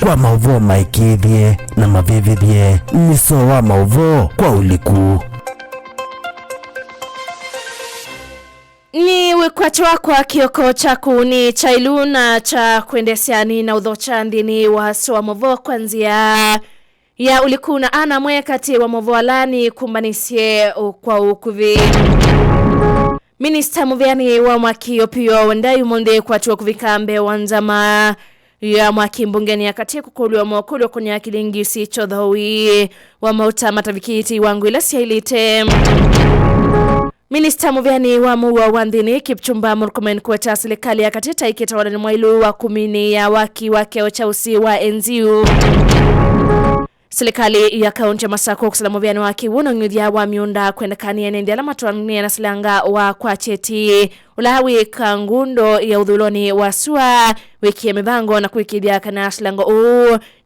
Kwa mauvo maikithie na mavivithie niso wa mauvo kwa uliku. Ni wikwachwa kwa kioko chaku ni chailuna cha kuendesiani na udhocha ndini wa soa mauvo kwanzia ya uliku na ana mwe kati wa mauvo alani kumbanisye kwa ukuvi. Minista Muviani wa mwaki opio wendai monde kwa chuo kuvikambe wanzama ya mwaki mbungeni ya katia kukuliwa mwakulio kunya kilingisi chodhawi wa mauta matavikiti wangu ila siyailite. Minista Muviani wa muwa wandini Kipchumba Murkomen kwa serikali ya katita ikita wadani mwailu wa kumini ya waki wake ochausi wa enziu. Serikali ya kaunti ya Masako kusala Muviani wa kiwuno nyudhia wa miunda kwenda kania nendiala matuani na silanga wa kwa cheti ulahawi kangundo ya udhuloni wa sua wiki ya mibango na kuikidia kana silango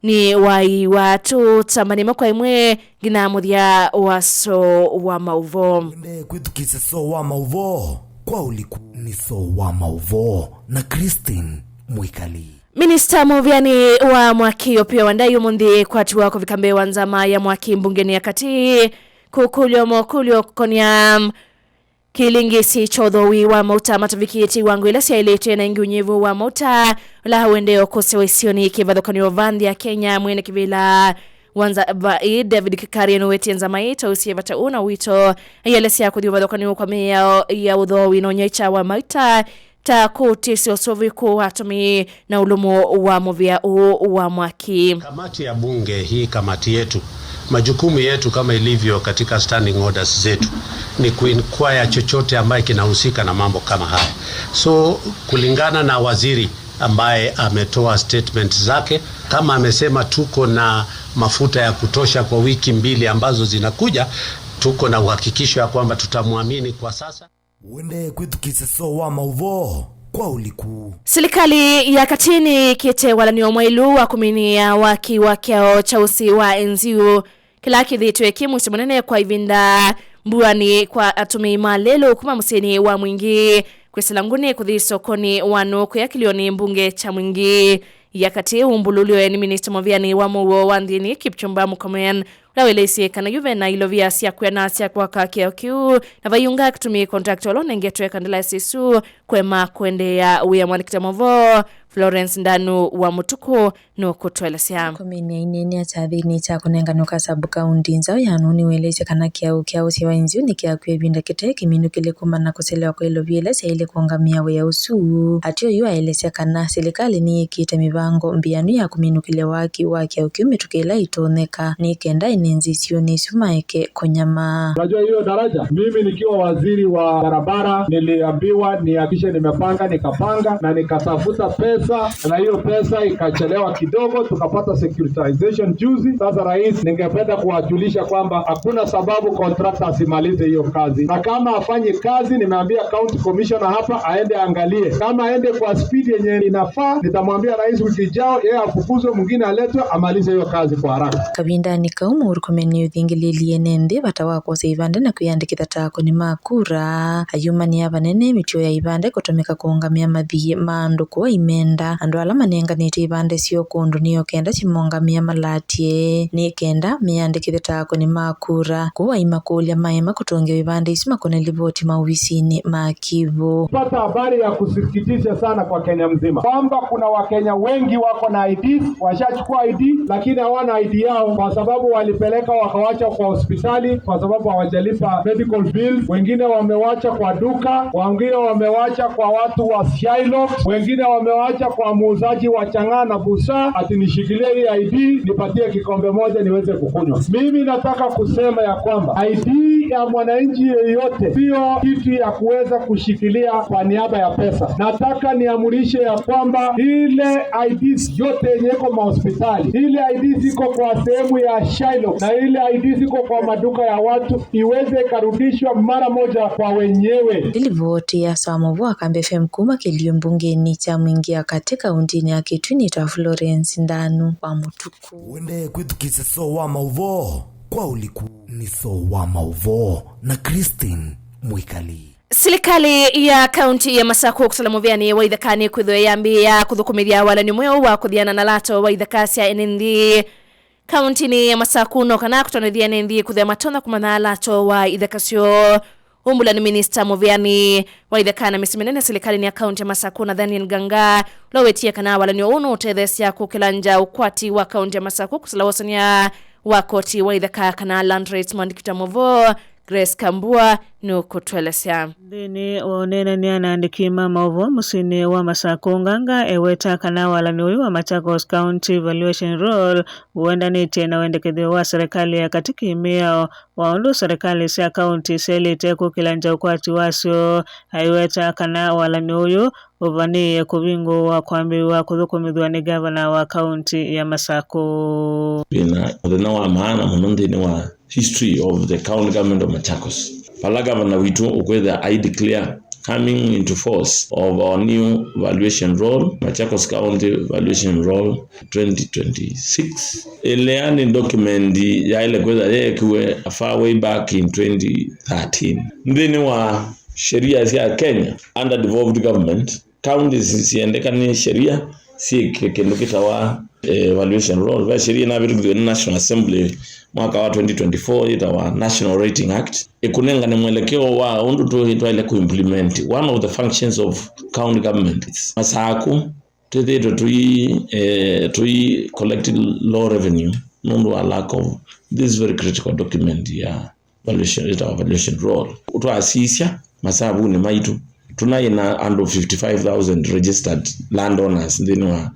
ni wai watu tambani mkwa imwe gina mudhia waso wa mauvo. Kwetu kisa so wa mauvo kwa uliku ni so wa mauvo na Christine Mwikali. Minista Muviani wa mwaki opio wandai umundi kwa tuwa kuvikambe wanzama ya mwaki mbungeni ya kati kukulio mokulio kukonyam kilingisi chodhowi wa mauta matavikiti wangu ila siyailete na ingi unyevu wa mauta la huendeo kusewa isioni kivadhokani vandi ya Kenya mwene kivila wanza bai David Kikari anuweti enzamaita usiye vata una wito yalesi ya kudhivadhokani kwa mea ya udhowi inonyecha wa mauta ta kutisi osoviku watumi na ulumu wa movia wa mwaki. Kamati ya bunge hii kamati yetu, majukumu yetu kama ilivyo katika standing orders zetu ni kuinquire chochote ambaye kinahusika na mambo kama haya. So kulingana na waziri ambaye ametoa statement zake, kama amesema tuko na mafuta ya kutosha kwa wiki 2 ambazo zinakuja, tuko na uhakikisho ya kwamba tutamuamini kwa sasa. Wende kwetu kisa so wa mauvo kwa uliku. Serikali ya katini kite wala ni omwailu wa kumini ya waki wakeo chausi wa enziu kila kidhitu ekimu simonene kwa ivinda mbuani kwa atumi malelo kuma museni wa mwingi kwa silanguni kuthi sokoni wano kwa kilioni mbunge cha mwingi ya kati umbululio ni Minista Muviani wa muwo wandini Kipchumba Murkomen lawelesi kana yuve na ilovia siya kwena siya kwa kiu na vayunga kutumi kontakti walona ingetwe kandela sisu kwema kwende ya uya mwalikita mavo Florence Ndanu wa Mutuku no kutwela siya. Komeni ineni atathini cha kunenga nuka sabu kaundi nzao ya nuni welese kana kiau siwa inziu ni kia kwe binda kite kiminu kile kumana kuselewa kwa ilovia ilese ile kuangamia we ya usu. Atio yua ilese kana serikali ni ikita mivango mbianu ya kuminu kile waki ukiume tukila itoneka ni kenda inenzi sioni sumaike konyama. Unajua hiyo daraja, mimi nikiwa waziri wa barabara niliambiwa nihakishe nimepanga, nikapanga na nikatafuta pesa na hiyo pesa ikachelewa kidogo, tukapata securitization juzi. Sasa rais, ningependa kuwajulisha kwamba hakuna sababu contractor asimalize hiyo kazi, na kama afanye kazi, nimeambia county commissioner hapa aende angalie, kama aende kwa speed yenye inafaa, nitamwambia rais wiki ijao yeye afukuzwe mwingine aletwe amalize hiyo kazi kwa haraka. Kabinda ni kaumu Murkomen uthingilili enende batawa kwa seivande na kuyandikitha tako ni makura ayuma ni abanene mitio ya ibande kutomeka kuongamia mathi mandu kwa imenda andu ala manenganite ibande sio kundu niyo kenda simongamia malatie ni kenda miyandikitha tako ni makura kuwa imakulia maema kutongia ibande isima kone livoti mauvisini makivu. Pata habari ya kusikitisha sana kwa Kenya mzima kwamba kuna Wakenya wengi wako na IDs, washachukua ID lakini hawana ID yao kwa sababu walipeleka wakawacha kwa hospitali kwa sababu hawajalipa medical bill, wengine wamewacha kwa duka, wengine wamewacha kwa watu wa Shylock, wengine wamewacha kwa muuzaji wa chang'aa na busaa ati nishikilie hii ID nipatie kikombe moja niweze kukunywa. Mimi nataka kusema ya kwamba ID ya mwananchi yeyote sio kitu ya kuweza kushikilia kwa niaba ya pesa. Nataka niamurishe ya kwamba ile IDs yote yenye iko mahospitali, ile IDs ziko kwa sehemu ya Shylock na ile IDs ziko kwa maduka ya watu iweze karudishwa mara moja kwa wenyewe. Ilivoti ya Samovu akambe FM kuma kilio mbungeni cha mwingia katika undini ya kitwini ta Florence Ndanu wa Mutuku. Wende kwetu kisa so wa mauvo kwa uliku ni so wa mauvo na Christine Mwikali. Serikali ya kaunti ya Masako kusalamuviani wa idhakani kuthoyambia kuthukumithia wala ni mweo wa kuthiana na lato wa idhakasia NND kaunti ni ya Masako no kana kutonithia NND kuthia matona kumana lato wa idhakasio. Umbula ni Minister Muviani wa idhakana misimenene serikali ni ya kaunti ya Masako na Daniel Ganga lowetia kana wala ni unu utethesia kukilanja ukwati wa kaunti ya Masako kusalawasania wa koti wa idhaka kana Land Rights Mandikita Movo Grace Kambua no kutwelesya. Dini onena ni anaandikima maovo musini wa Masako Nganga eweta kana wala ni wa Machakos County Valuation Roll uenda ni tena wendekedhi wa serikali ya katika imeo waundu serikali siya county seli teku kilanja ukwati wasio haiweta kana wala ni uyu uvani kubingu wa kwambi wa kuthukumithwa ni governor wa county ya Masako. Bina udena wa maana munundi ni wa history of the county government of Machakos. Pala governor witu ukweza I declare coming into force of our new valuation roll, Machakos County Valuation Roll 2026. Eleani document ya ile kweza yekiwe far way back in 2013. Ndini wa sheria ya Kenya under devolved government, counties siendekani sheria si kenukita wa valuation roll va sheria na vitu National Assembly mwaka wa 2024 itawa National Rating Act ikunenga ni mwelekeo wa undu tu ile kuimplement one of the functions of county government. Masako tetheto tui collected law revenue nundu wa lack of this very critical document ya valuation roll utwasisya masabu ni maitu tunaina under 55,000 registered landowners in our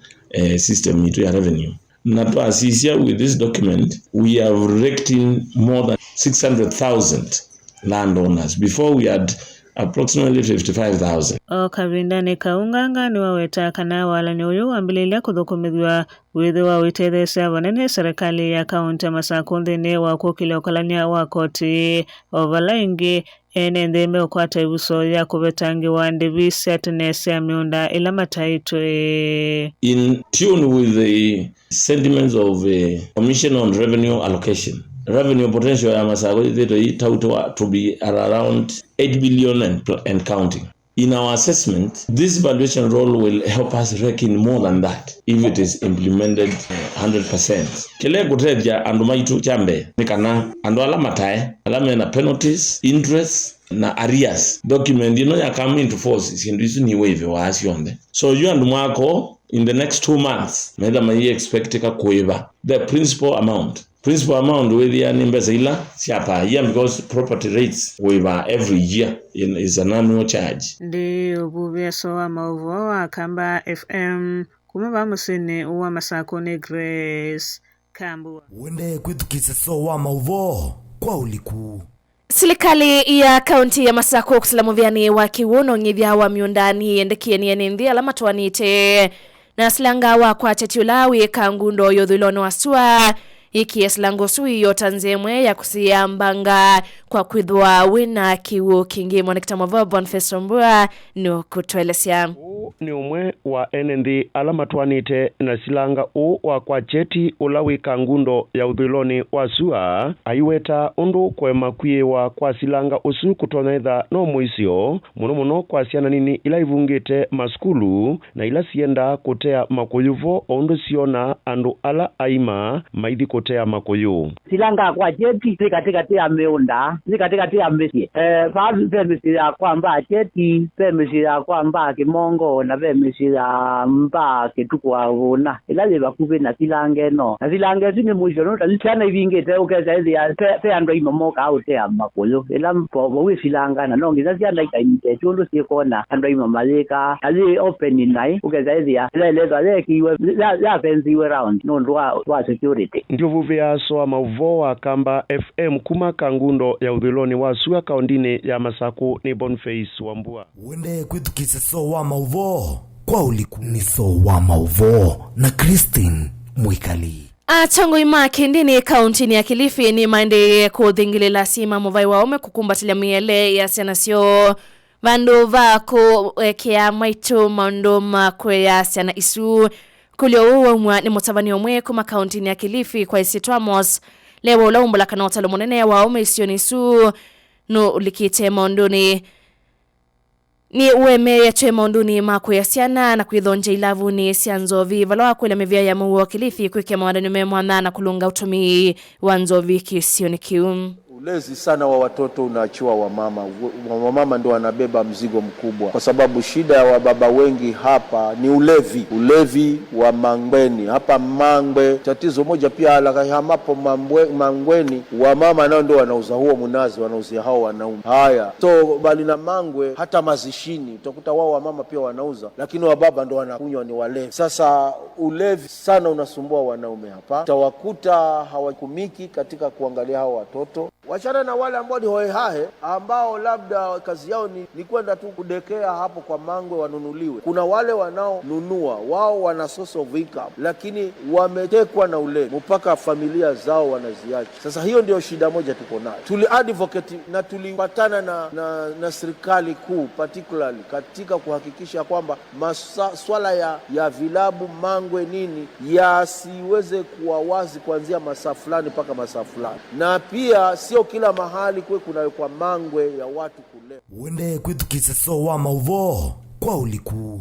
system to revenue. Nato asisia with this document, we have raked in more than 600,000 landowners. Before we had approximately 55,000. Kavinda ni kaunganga ni waweta kana wala ni uyu ambililia kuthukumithwa withi wa witethesya vanene serikali ya kaunti ya Masako nthini wa kukile ukalania wa koti ovalaingi ene ntheme ukwata ibuso ya kuvetangi wa ndivisi atenese ya miunda ila mataitwe. In tune with the sentiments of the Commission on Revenue Allocation, revenue potential ya Masako to be around 8 billion and counting. In our assessment, this valuation roll will help us rake in more than that if it is implemented 100%. Kile kuteja andu maitu chambe nikana andu alamatae alame na penalties, interest na arrears document ya come into force sindu ni wave wa asionde. So you andu mwako in the next 2 months meda mai expect ka kuiva the principal amount with the numbers ila siapa here because property rates waiver every year is an annual charge. Ndi ubuvia soa mauvo wa Kamba FM kumaba musini uwa Masako ni Grace Kambua. Wende kwitukise soa mauvo kwa uliku. Serikali ya kaunti ya Masako kusalamuviani wa kiwuno ngithia wa miundani endekie ni NND alama tuanite na silanga wa kwa chetiulawi kangundo yodhulono wasua iki eslango sui yotanzemwe ya kusiyambanga kwa kwithwa wina kiwu kingi mwanakita mwavo Boniface Mbua no kutwelesya. Ni umwe wa NND alama tuanite na silanga wa kwa cheti ulawi kangundo ya udhiloni wasua aiweta undu kwe makwie wa kwa silanga usu kutonetha no muisio muno kwa siana nini ila ivungite maskulu na ila sienda kutea makuyuvo undu siona andu ala aima maithi kutea makuyu. Silanga kwa cheti katikati ya meunda katikati ya mesi fazi pemesi ya kwamba cheti pemesi ya kwamba kimongo na pemesi ya mba ketukwa vona ilale bakuve na silange no na silange sini mwisho no talichana ivingete ukeza hizi ya pe ando imomoka au te amakuyu ila mpo we silanga na nongi zasia like imite chundu sikona ando imamaleka ali open nai ukeza hizi ya ile kiwe ya fence we round no ndwa security ndio vuvia soa mauvo Kamba FM kuma kangundo ya udhiloni wasua kaundini ya Masako ni Boniface Wambua. Wende kwitukise soa mauvo kwa uliku ni soa mauvo na Christine Mwikali. Chango imaki ndini kaunti ni ya Kilifi ni maende kudhingilela sima muvai waume kukumbatilia miele ya sianasio vandu vako kia maitu maundu makwe ya siana isu kulio uwa ni mutavani omwe kuma kaunti ni ya Kilifi kwa isi Twamos lewa ula umbala kanota lumunene waume isio nisu no likite maunduni ni ueme ya chwe maunduni mako ya siana na kuidhonja ilavu ni sianzovi valawa kwele mevia ya muwa kilithi kuikia mawadani umemwana na kulunga utumi wanzovi kisioni kium. Ulezi sana wa watoto unaachiwa wamama. Wamama ndio wanabeba mzigo mkubwa, kwa sababu shida ya wababa wengi hapa ni ulevi wa Mangweni. Hapa Mangwe tatizo moja pia hamapo Mangweni, wamama nao ndio wanauza huo mnazi, wanauzia hao wanaume. Haya, so bali na Mangwe hata mazishini utakuta wao wamama pia wanauza, lakini wababa ndio wanakunywa ni walevi. Sasa ulevi sana unasumbua wanaume hapa. Utawakuta hawakumiki katika kuangalia hao watoto. Wachana na wale ambao ni hohehahe ambao labda kazi yao ni kwenda tu kudekea hapo kwa Mangwe wanunuliwe. Kuna wale wanaonunua, wao wana source of income, lakini wametekwa na ulevi mpaka familia zao wanaziacha. Sasa hiyo ndio shida moja tuko nayo. Tuli advocate na tulipatana na serikali kuu particularly katika kuhakikisha kwamba swala ya vilabu Mangwe nini yasiweze kuwa wazi kuanzia masaa fulani mpaka masaa fulani, na pia sio kila mahali kuna kwa Mangwe ya watu kule. Uende kwetu kiseso wa mauvo kwa uliku.